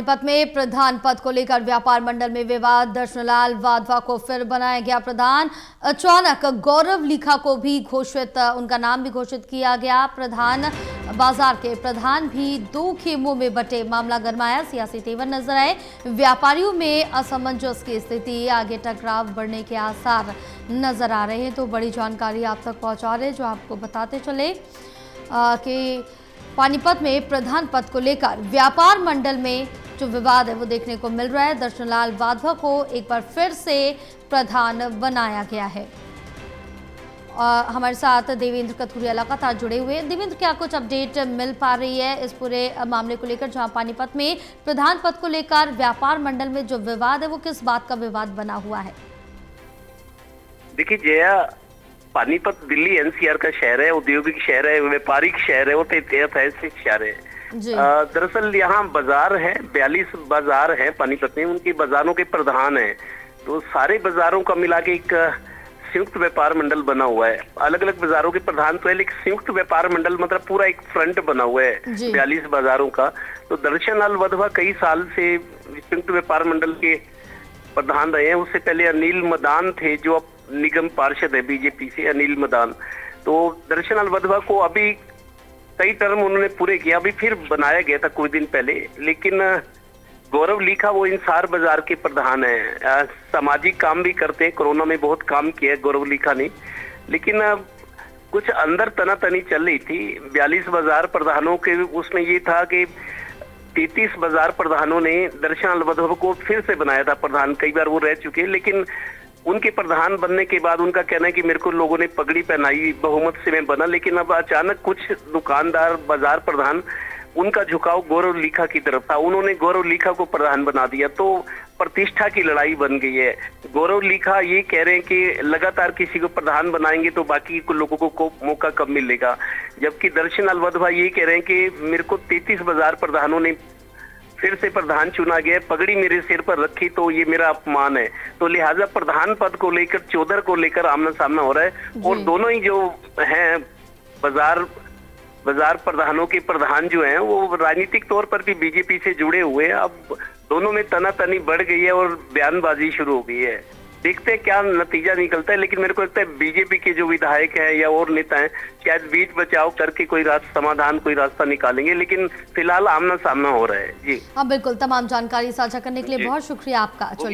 पानीपत में प्रधान पद को लेकर व्यापार मंडल में विवाद। दर्शनलाल वाधवा को फिर बनाया गया प्रधान। अचानक गौरव लिखा को भी उनका नाम भी घोषित किया गया प्रधान। बाजार के प्रधान भी दो खेमों में बटे। मामला गरमाया, सियासी तेवर नजर आए। व्यापारियों में असमंजस की स्थिति, आगे टकराव बढ़ने के आसार नजर आ रहे हैं। तो बड़ी जानकारी आप तक पहुंचा रहे, जो आपको बताते चले कि पानीपत में प्रधान पद को लेकर व्यापार मंडल में जो विवाद है वो देखने को मिल रहा है। दर्शनलाल वाधवा को एक बार फिर से प्रधान बनाया गया है। और हमारे साथ देवेंद्र कथुरिया लगातार जुड़े हुए हैं। देवेंद्र, क्या कुछ अपडेट मिल पा रही है इस पूरे मामले को लेकर, जहां पानीपत में प्रधान पद को लेकर व्यापार मंडल में जो विवाद है वो किस बात का विवाद बना हुआ है? देखिए जया, पानीपत दिल्ली एनसीआर का शहर है, औद्योगिक शहर है, व्यापारिक शहर है और ऐतिहासिक शहर है। दरअसल यहाँ बाजार है, 42 बाजार है पानीपत में, उनके बाजारों के प्रधान हैं। तो सारे बाजारों का मिला के एक संयुक्त व्यापार मंडल बना हुआ है। अलग अलग बाजारों के प्रधान तो है, लेकिन संयुक्त व्यापार मंडल मतलब पूरा एक फ्रंट बना हुआ है 42 बाजारों का। तो दर्शनलाल वाधवा कई साल से संयुक्त व्यापार मंडल के प्रधान रहे हैं। उससे पहले अनिल मदान थे, जो अब निगम पार्षद है बीजेपी से, अनिल मदान। तो दर्शनलाल वाधवा को अभी कई टर्म उन्होंने पूरे किया, अभी फिर बनाया गया था कुछ दिन पहले। लेकिन गौरव लिखा वो इंसार बाजार के प्रधान है, सामाजिक काम भी करते हैं, कोरोना में बहुत काम किया है गौरव लिखा ने। लेकिन कुछ अंदर तनातनी चल रही थी 42 बाजार प्रधानों के। उसमें ये था कि 33 बाजार प्रधानों ने दर्शनलाल वाधवा को फिर से बनाया था प्रधान। कई बार वो रह चुके हैं, लेकिन उनके प्रधान बनने के बाद उनका कहना है कि मेरे को लोगों ने पगड़ी पहनाई, बहुमत से मैं बना। लेकिन अब अचानक कुछ दुकानदार, बाजार प्रधान, उनका झुकाव गौरव लिखा की तरफ था, उन्होंने गौरव लिखा को प्रधान बना दिया। तो प्रतिष्ठा की लड़ाई बन गई है। गौरव लिखा ये कह रहे हैं कि लगातार किसी को प्रधान बनाएंगे तो बाकी लोगों को मौका कब मिलेगा, जबकि दर्शनलाल वाधवा ये कह रहे हैं कि मेरे को 33 बाजार प्रधानों ने फिर से प्रधान चुना गया, पगड़ी मेरे सिर पर रखी, तो ये मेरा अपमान है। तो लिहाजा प्रधान पद को लेकर, चौधर को लेकर आमना सामना हो रहा है। और दोनों ही जो हैं बाजार प्रधानों के प्रधान जो हैं वो राजनीतिक तौर पर भी बीजेपी से जुड़े हुए हैं। अब दोनों में तनातनी बढ़ गई है और बयानबाजी शुरू हो गई है। देखते हैं क्या नतीजा निकलता है। लेकिन मेरे को लगता है बीजेपी के जो विधायक हैं या और नेता हैं शायद बीच बचाव करके कोई समाधान, कोई रास्ता निकालेंगे। लेकिन फिलहाल आमना सामना हो रहा है। जी हाँ बिल्कुल, तमाम जानकारी साझा करने के लिए बहुत शुक्रिया आपका।